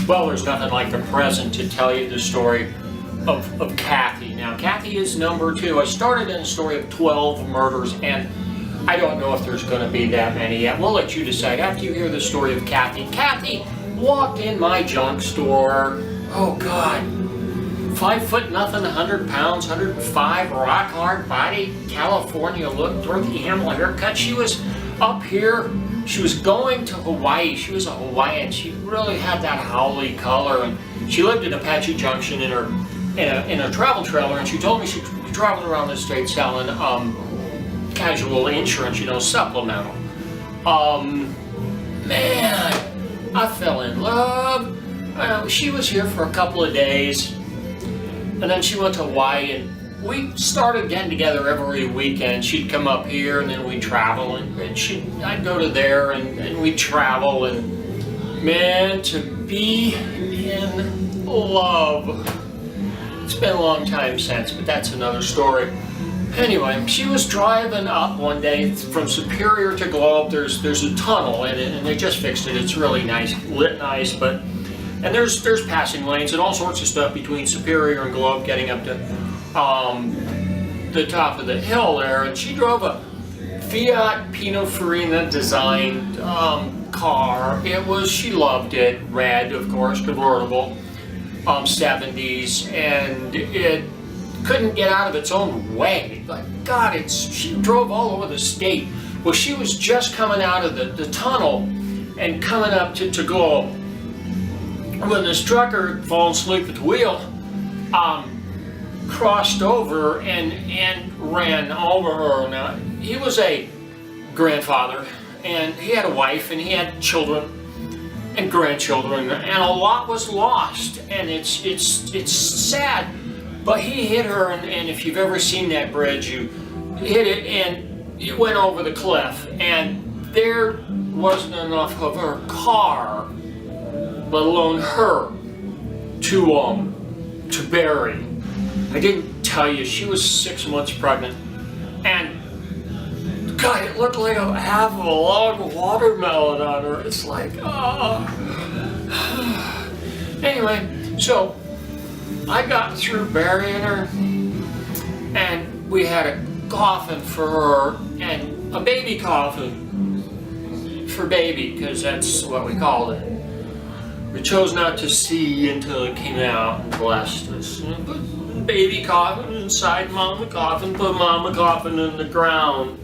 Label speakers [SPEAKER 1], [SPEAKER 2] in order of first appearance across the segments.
[SPEAKER 1] Well, there's nothing like the present to tell you the story of Cathy. Now, Cathy is number 2. I started in a story of 12 murders, and I don't know if there's going to be that many yet. We'll let you decide after you hear the story of Cathy. Cathy walked in my junk store. Oh, God. 5 foot nothing, 100 pounds, 105, rock hard body, California look, Dorothy Hamill haircut. She was up here. She was going to Hawaii. She was a Hawaiian. She really had that howly color, and she lived in Apache Junction in a travel trailer. And she told me she'd be traveling around the state selling casual insurance, supplemental. Man, I fell in love. She was here for a couple of days, and then she went to Hawaii, and we started getting together every weekend. She'd come up here, and then we'd travel, and I'd go to there, and we'd travel, and man, to be in love. It's been a long time since, but that's another story. Anyway, she was driving up one day from Superior to Globe. There's a tunnel in it, and they just fixed it. It's really nice, lit nice, and there's passing lanes and all sorts of stuff between Superior and Globe getting up to the top of the hill there. And she drove a Fiat Pininfarina designed car. She loved it, red, of course, convertible, 70s, and it couldn't get out of its own way. Like, God, she drove all over the state. Well, she was just coming out of the tunnel and coming up to Globe when this trucker had fallen asleep at the wheel, crossed over and ran over her. Now, he was a grandfather, and he had a wife, and he had children and grandchildren, and a lot was lost, and it's sad. But he hit her, and if you've ever seen that bridge, you hit it, and it went over the cliff, and there wasn't enough of her car, let alone her, to bury. I didn't tell you, she was 6 months pregnant, and God, it looked like half of a log watermelon on her. It's like, oh. Anyway, so I got through burying her, and we had a coffin for her, and a baby coffin for baby, because that's what we called it. We chose not to see until it came out and blessed us. Put baby coffin inside mama coffin, put mama coffin in the ground.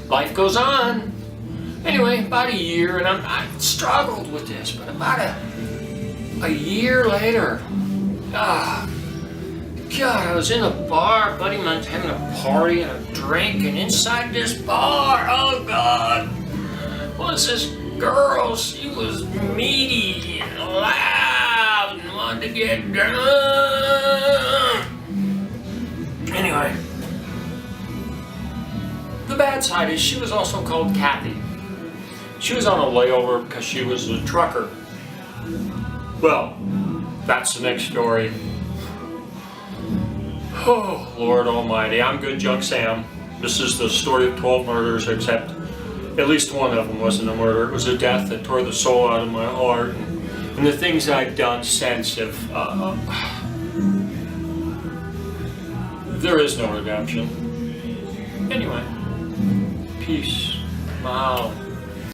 [SPEAKER 1] Life goes on. Anyway, about a year, and I struggled with this, but about a year later, God, I was in a bar, buddy of mine's having a party and a drink, and inside this bar, oh God, was this girl. She was meaty and loud and wanted to get drunk. Anyway, the bad side is she was also called Cathy. She was on a layover because she was a trucker. Well, that's the next story. Oh, Lord Almighty. I'm Good Junk Sam. This is the story of 12 murders, except at least one of them wasn't a murder. It was a death that tore the soul out of my heart. And the things I've done since have... there is no redemption. Anyway, peace. Wow.